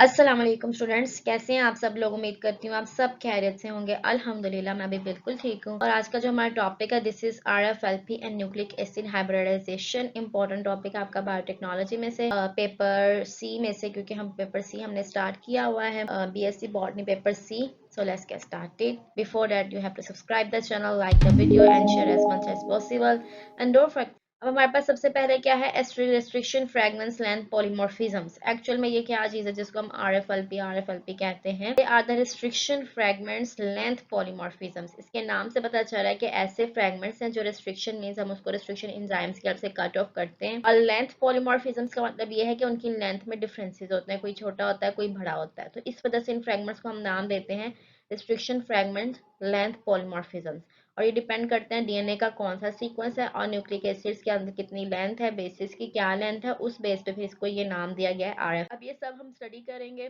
अस्सलाम वालेकुम स्टूडेंट्स, कैसे हैं आप सब लोग। उम्मीद करती हूँ आप सब खैरियत से होंगे। अल्हम्दुलिल्लाह मैं भी बिल्कुल ठीक हूँ। और आज का जो हमारा टॉपिक है this is RFLP and nucleic acid hybridisation. Important topic है आपका बायोटेक्नोलॉजी में से, पेपर सी में से, क्योंकि हम पेपर सी हमने स्टार्ट किया हुआ है, BSc botany paper C. So let's get started. Before that, you have to subscribe the channel, like the video, and share as much as possible. And don't forget, अब हमारे पास सबसे पहले क्या है, एस्ट्री रिस्ट्रिक्शन फ्रेगमेंट्स लेंथ पॉलीमॉर्फिज्म्स। एक्चुअल में ये क्या चीज है जिसको हम आरएफएलपी कहते हैं। ये are the restriction fragments length polymorphisms. इसके नाम से पता चल रहा है कि ऐसे फ्रेगमेंट्स हैं जो रिस्ट्रिक्शन मींस हम उसको रिस्ट्रिक्शन एंजाइम्स की हेल्प से कट ऑफ करते हैं। और लेंथ पॉलीमॉर्फिज्म्स का मतलब ये है कि उनकी लेंथ में डिफरेंसेस होते हैं, कोई छोटा होता है कोई बड़ा होता है। तो इस वजह से इन फ्रेगमेंट्स को हम नाम देते हैं रिस्ट्रिक्शन फ्रेगमेंट लेंथ पॉलीमॉर्फिज्म्स। और ये डिपेंड करते हैं डीएनए का कौन सा सीक्वेंस है और न्यूक्लिक एसिड्स के अंदर कितनी लेंथ है, बेसिस की क्या लेंथ है, उस बेस पे फिर इसको ये नाम दिया गया है आरएफ। अब ये सब हम स्टडी करेंगे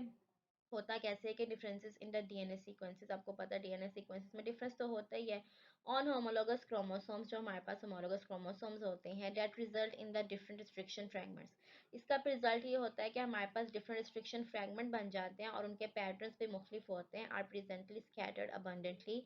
होता कैसे है कि differences in the DNA sequences. आपको पता है डीएनए सीक्वेंसेस में डिफरेंस तो होता ही है ऑन होमोलोगस क्रोमोसोम्स। जो हमारे पास होमोलोगस क्रोमोसोम्स होते हैं that result in the different restriction fragments. इसका रिजल्ट ये होता है कि हमारे पास डिफरेंट रिस्ट्रिक्शन फ्रेगमेंट बन जाते हैं और उनके पैटर्न्स भी मुख्तलिफ होते हैं, are presently scattered abundantly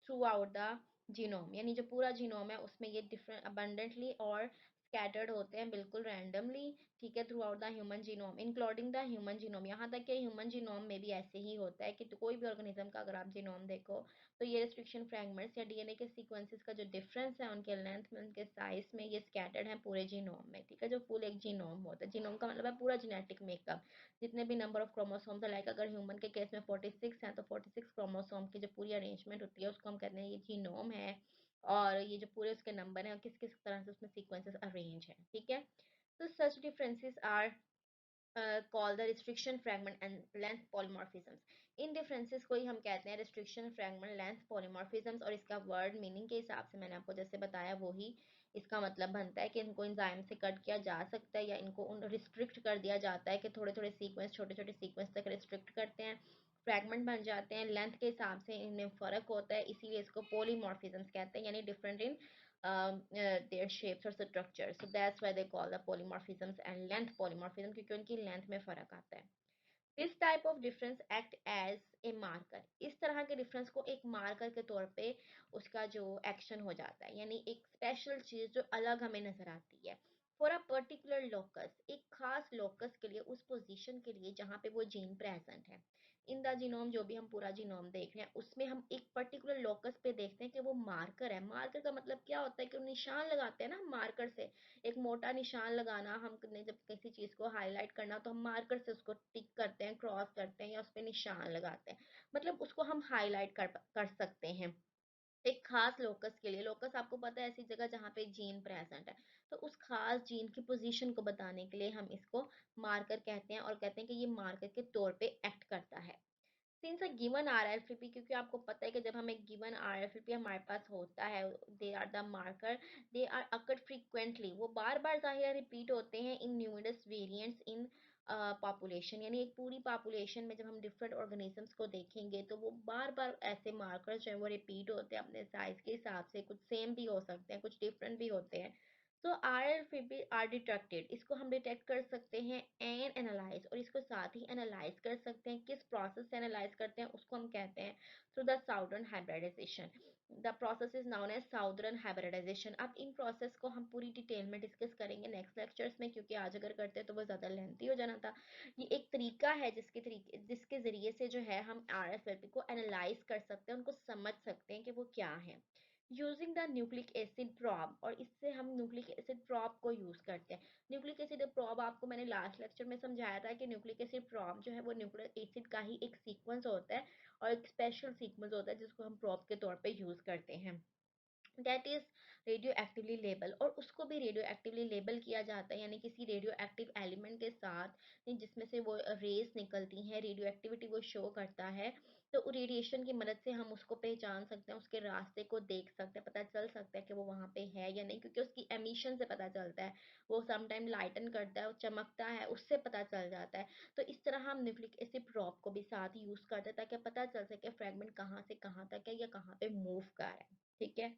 throughout the genome. यानी जो पूरा जीनोम है उसमें ये डिफरेंट अबंडेंटली और स्कैटर्ड होते हैं बिल्कुल रैंडमली, ठीक है, through out the human genome including the human genome. यहाँ तक कि ह्यूमन जीनोम में भी ऐसे ही होता है कि तो कोई भी ऑर्गेनिज्म का अगर आप जीनोम देखो तो ये रिस्ट्रिक्शन फ्रेगमेंट्स या डीएनए के सीक्वेंसेस का जो डिफरेंस है उनके लेंथ में, उनके साइज में, ये स्कैटर्ड है पूरे जीनोम में, ठीक है। जो फुल एक जीनोम होता है, जीनोम का मतलब है पूरा जेनेटिक मेकअप, जितने भी नंबर ऑफ क्रोमोसोम्स है। लाइक अगर ह्यूमन के केस में 46 है तो 46 क्रोमोसोम की जो पूरी अरेंजमेंट होती है उसको हम कहते हैं ये जीनोम है। और ये जो पूरे उसके नंबर हैं किस किस तरह से उसमें सीक्वेंसेस अरेंज है, ठीक है। So such differences are called the restriction fragment and length polymorphisms. In differences को ही हम कहते हैं restriction fragment length polymorphisms। और इसका word meaning के हिसाब से मैंने आपको जैसे बताया वो ही इसका मतलब बनता है कि इनको इंजाइम से कट किया जा सकता है या इनको रिस्ट्रिक्ट कर दिया जाता है कि थोड़े थोड़े सीक्वेंस, छोटे छोटे सीक्वेंस तक रिस्ट्रिक्ट करते हैं, फ्रैगमेंट बन जाते हैं, लेंथ के हिसाब से इनमें फ़र्क होता है, इसीलिए इसको पोलीमॉर्फिज्म्स कहते हैं, यानी different in their shapes or structure. So that's why they call the polymorphisms and length polymorphism, क्योंकि उनकी लेंथ में फ़र्क आता है। This type of difference act as a marker. इस तरह के डिफरेंस को एक मार्कर के तौर पे उसका जो एक्शन हो जाता है, यानी एक स्पेशल चीज जो अलग हमें नजर आती है। फॉर अ पर्टिकुलर लोकस, एक खास लोकस के लिए, उस पोजीशन के लिए जहाँ पे वो जीन प्रेजेंट है इन द जीनोम। जो भी हम पूरा जीनोम देख रहे हैं उसमें हम एक पर्टिकुलर लोकस पे देखते हैं कि वो मार्कर है। मार्कर का मतलब क्या होता है कि निशान लगाते हैं ना मार्कर से, एक मोटा निशान लगाना। हम जब किसी चीज को हाईलाइट करना तो हम मार्कर से उसको टिक करते हैं, क्रॉस करते हैं या उस पर निशान लगाते हैं, मतलब उसको हम हाईलाइट कर सकते हैं एक खास लोकस के लिए। लोकस आपको पता है ऐसी जगह जहाँ पे जीन प्रेजेंट है, तो उस खास जीन की पोजीशन को बताने के लिए हम इसको मार्कर कहते हैं और कहते हैं कि ये मार्कर के तौर पे एक्ट करता है। सिंस अ गिवन आरएफपी, क्योंकि आपको पता है कि जब हम एक गिवन आरएफपी हमारे पास होता है, they are the marker, they are occurred frequently, वो बार बार ज़ाहिर रिपीट होते हैं in numerous variants in population. यानी एक पूरी पॉपुलेशन में जब हम डिफरेंट ऑर्गेनिजम्स को देखेंगे तो वो बार बार ऐसे मार्कर्स जो है वो रिपीट होते हैं अपने साइज के हिसाब से, कुछ सेम भी हो सकते हैं कुछ डिफरेंट भी होते हैं। तो आरएफपी आर डिटेक्टेड, इसको हम डिटेक्ट कर सकते हैं एंड एनालाइज, और इसको साथ ही एनालाइज कर सकते हैं। किस प्रोसेस से एनालाइज करते हैं उसको हम कहते हैं through the southern hybridization. The process is known as southern hybridization. अब इन प्रोसेस को हम पूरी डिटेल में डिस्कस करेंगे नेक्स्ट लेक्चर्स में, क्योंकि आज अगर करते हैं तो वो ज़्यादा लेंथी हो जाना था। ये एक तरीका है जिसके ज़रिए से जो है हम आरएफएलपी को एनालाइज कर सकते हैं, उनको समझ सकते हैं कि वो क्या है, using the nucleic acid probe. और इससे हम न्यूक्लिक एसिड प्रॉब को यूज करते हैं। न्यूक्लिक एसिड प्रॉब आपको मैंने लास्ट लेक्चर में समझाया था कि न्यूक्लिक एसिड प्रॉब जो है वो न्यूक्लिक एसिड का ही एक सीक्वेंस होता है और एक स्पेशल सीक्वेंस होता है जिसको हम प्रॉब के तौर पे यूज करते हैं, that is radio actively label. और उसको भी रेडियो एक्टिवली लेबल किया जाता है, यानी किसी रेडियो एक्टिव एलिमेंट के साथ जिसमें से वो रेस निकलती हैं, रेडियो एक्टिविटी वो शो करता है। तो रेडिएशन की मदद से हम उसको पहचान सकते हैं, उसके रास्ते को देख सकते हैं, पता चल सकता है कि वो वहाँ पे है या नहीं, क्योंकि उसकी एमिशन से पता चलता है। वो समटाइम लाइटन करता है, वो चमकता है, उससे पता चल जाता है। तो इस तरह हम न्यूक्लिक एसिड प्रॉब को भी साथ यूज करते हैं ताकि पता चल सके फ्रेगमेंट कहाँ से कहाँ तक है या कहाँ पे मूव कर रहा है, ठीक है।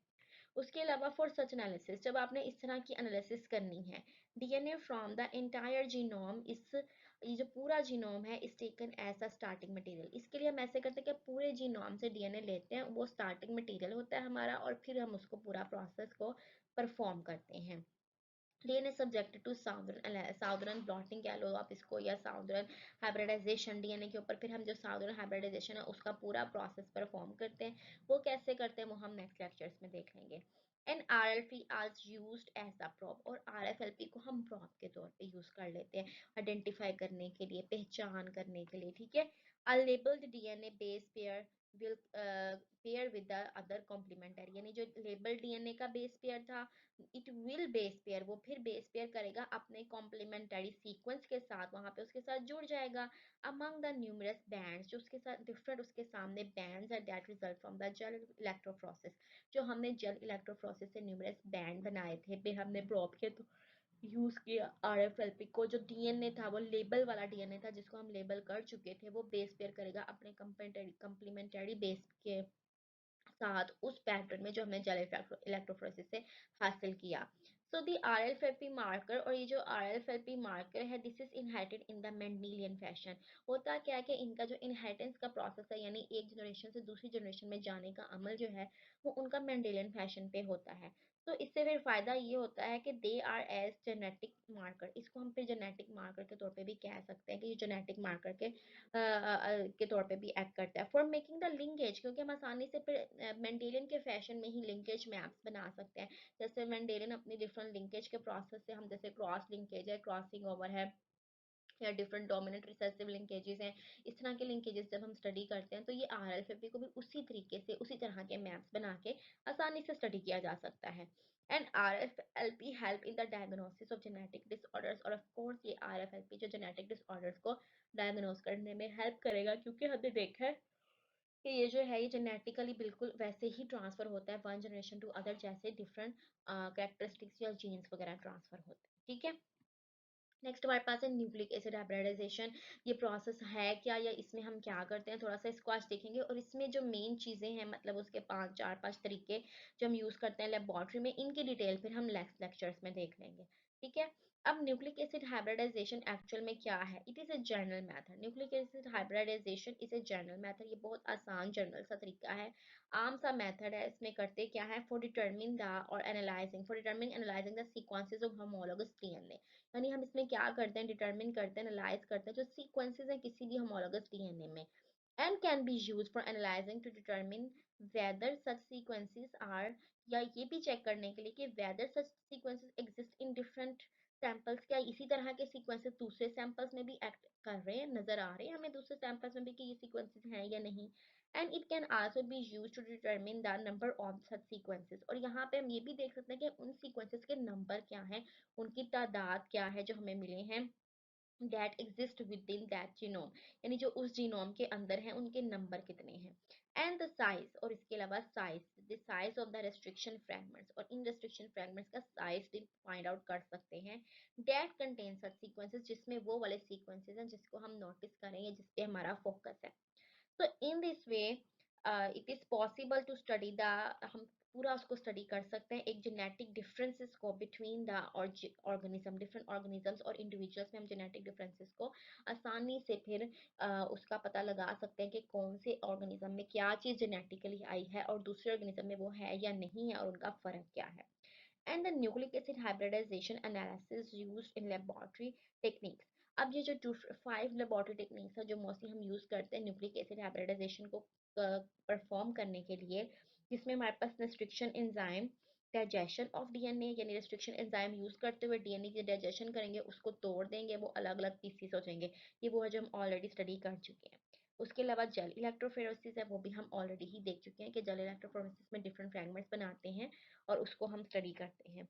उसके अलावा फॉर सच एनालिसिस, जब आपने इस तरह की एनालिसिस करनी है, DNA from the entire genome is ये जो पूरा जीनोम है is taken as a starting material. इसके लिए हम ऐसे करते हैं कि पूरे जीनोम से डीएनए लेते हैं, वो स्टार्टिंग मटेरियल होता है हमारा, और फिर हम उसको पूरा प्रोसेस को परफॉर्म करते हैं। DNA subjected to southern blotting कह लो आप इसको, या साउदर्न हाइब्रिडाइजेशन। डीएनए के ऊपर फिर हम जो साउदर्न हाइब्रिडाइजेशन है उसका पूरा प्रोसेस परफॉर्म करते हैं। वो कैसे करते हैं वो हम नेक्स्ट लेक्चर्स में देख लेंगे। एंड RLP आज यूज्ड एज अ प्रोब, और RFLP को हम प्रोब के तौर पे यूज कर लेते हैं आइडेंटिफाई करने के लिए, पहचान करने के लिए, ठीक है। अ labelled DNA base pair will pair with the other complementary, यानी जो लेबल डीएनए का बेस पेयर था, इट विल बेस पेयर, वो फिर बेस पेयर करेगा अपने कॉम्प्लीमेंटरी सीक्वेंस के साथ, वहां पे उसके साथ जुड़ जाएगा। अमंग द न्यूमरस बैंड्स, जो उसके साथ डिफरेंट उसके सामने बैंड्स है that result from the gel electrophoresis, जो हमने जेल इलेक्ट्रोफोरेसिस से न्यूमरस बैंड बनाए थे, फिर हमने प्रोब के तो यूज किया RFLP को। जो डीएनए था वो लेबल वाला डीएनए था जिसको हम लेबल कर चुके थे, वो बेस पेयर करेगा अपने कंप्लीमेंटरी बेस के साथ उस पैटर्न में जो हमने जेल इलेक्ट्रोफोरेसिस से हासिल किया। सो दी RFLP मार्कर, और ये जो RFLP मार्कर है this is inherited in the Mendelian fashion. होता क्या है कि इनका जो इनहेरिटेंस का प्रोसेस है, यानी एक जनरेशन से दूसरी जनरेशन में जाने का अमल जो है वो उनका मेंडेलियन फैशन पे होता है। तो इससे फिर फायदा ये होता है कि they are as genetic marker, इसको हम फिर जेनेटिक मार्कर के तौर पे भी कह सकते हैं कि ये जेनेटिक मार्कर के तौर पे भी एक्ट करता है। फॉर मेकिंग द लिंकेज, क्योंकि हम आसानी से फिर मेंडेलियन के फैशन में ही लिंकेज मैप्स बना सकते हैं। जैसे मेंडेलियन अपनी डिफरेंट लिंकेज के प्रोसेस से हम, जैसे क्रॉस लिंकेज है, क्रॉसिंग ओवर है, या डिफरेंट डोमिनेंट रिसेसिव लिंकेजेस हैं, इस तरह के लिंकेजेस जब हम स्टडी करते हैं तो ये RLFP को भी उसी तरीके से उसी तरह के मैप्स बना के आसानी से स्टडी किया जा सकता है। And RFLP help in the diagnosis of genetic disorders, और ऑफ कोर्स ये RFLP जो जेनेटिक डिसऑर्डर्स को डायग्नोस करने में हेल्प करेगा, क्योंकि हमने देखा है कि ये जो है ये जेनेटिकली बिल्कुल वैसे ही ट्रांसफर होता है वन जनरेशन टू अदर, जैसे डिफरेंट कैरेक्टरिस्टिक्स या जीन्स वगैरह ट्रांसफर होते हैं, ठीक है। नेक्स्ट हमारे पास है न्यूक्लिक एसिड हाइब्रिडाइजेशन। ये प्रोसेस है क्या, या इसमें हम क्या करते हैं, थोड़ा सा इसको आज देखेंगे। और इसमें जो मेन चीज़ें हैं, मतलब उसके चार पांच तरीके जो हम यूज़ करते हैं लेबोरेटरी में, इनकी डिटेल फिर हम नेक्स्ट लेक्चर्स में देख लेंगे, ठीक है। अब न्यूक्लिक एसिड हाइब्रिडाइजेशन एक्चुअल में क्या है? It is a general method. Nucleic acid hybridization is a general method, ये बहुत आसान जनरल सा तरीका है, आम सा मेथड है। इसमें करते क्या है? फॉर डिटर्मिन द और analysing, for determine analysing the sequences of homologous DNA, यानी हम इसमें क्या करते हैं? डिटरमिन करते हैं, एनालाइज करते हैं जो सीक्वेंसेस हैं किसी भी होमोलॉगस डीएनए में, and can be used for analysing to determine whether such sequences are, या ये भी चेक करने के लिए कि whether such sequences exist in different samples, क्या इसी तरह के सीक्वेंसेस दूसरे सैंपल्स में भी एक्ट कर रहे हैं, नजर आ रहे हैं हमें दूसरे सैंपल्स में भी कि ये सीक्वेंसेस हैं या नहीं। And it can also be use to determine the number of such sequences, और यहाँ पे हम ये भी देख सकते हैं कि उन सीक्वेंसेस के नंबर क्या है, उनकी तादाद क्या है जो हमें मिले हैं, that exist within that genome, यानी जो उस जीनोम के अंदर है उनके नंबर कितने हैं। एंड द साइज, और इसके अलावा size, the size of the restriction fragments, और इन रेस्ट्रिक्शन फ्रैगमेंट्स का साइज भी फाइंड आउट कर सकते हैं। डेट कंटेन सच सीक्वेंसेस, जिसमें वो वाले सीक्वेंसेस हैं जिसको हम नोटिस करें या जिसपे हमारा फोकस है। So in this way, it is possible to study the, हम पूरा उसको स्टडी कर सकते हैं एक जेनेटिक डिफरेंसेस को between the organism, different organisms और इंडिविजुअल्स में हम जेनेटिक डिफरेंसेस को आसानी से फिर उसका पता लगा सकते हैं कि कौन से ऑर्गेनिज्म में क्या चीज़ जेनेटिकली आई है और दूसरे ऑर्गेनिज्म में वो है या नहीं है, और उनका फर्क क्या है। And the nucleic acid hybridization analysis used in laboratory techniques. अब ये जो 5 लेबोरेटरी टेक्निक्स है जो मोस्टली हम यूज करते हैं न्यूक्लिक एसिड हाइब्रिडाइजेशन को परफॉर्म करने के लिए, जिसमें हमारे पास restriction enzyme, digestion of DNA, यानी रेस्ट्रिक्शन एंजाइम यूज करते हुए डीएनए की डाइजेशन करेंगे, उसको तोड़ देंगे, वो अलग अलग पीसीस हो जाएंगे। ये वो है जो हम ऑलरेडी स्टडी कर चुके हैं। उसके अलावा जेल इलेक्ट्रोफोरेसिस है, वो भी हम ऑलरेडी ही देख चुके हैं कि जेल इलेक्ट्रोफोरेसिस में डिफरेंट फ्रैगमेंट्स बनाते हैं और उसको हम स्टडी करते हैं।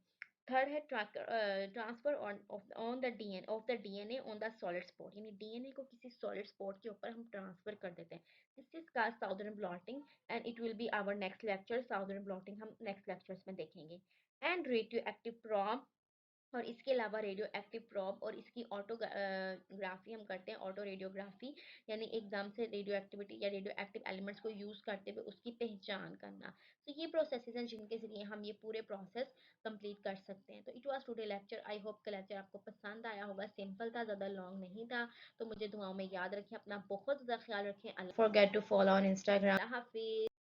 थर्ड है transfer on the DNA on the solid spot, यानी डीएनए को किसी सॉलिड स्पॉट के ऊपर हम ट्रांसफर कर देते हैं। This is called southern blotting, and it will be our next lecture. Southern blotting हम नेक्स्ट लेक्चर्स में देखेंगे। एंड रेडियो एक्टिव और इसके अलावा रेडियो एक्टिव प्रॉब और इसकी ऑटोग्राफी हम करते हैं, ऑटो रेडियोग्राफी, यानी एकदम से रेडियो एक्टिविटी या रेडियो एक्टिव एलिमेंट्स को यूज़ करते हुए उसकी पहचान करना। तो ये प्रोसेसेस हैं जिनके ज़रिए हम ये पूरे प्रोसेस कंप्लीट कर सकते हैं। तो it was today lecture, I hope का लेक्चर आपको पसंद आया होगा, सिंपल था, ज़्यादा लॉन्ग नहीं था। तो मुझे दुआओं में याद रखें, अपना बहुत ज़्यादा ख्याल रखें, forget to follow on Instagram. हाफिज़।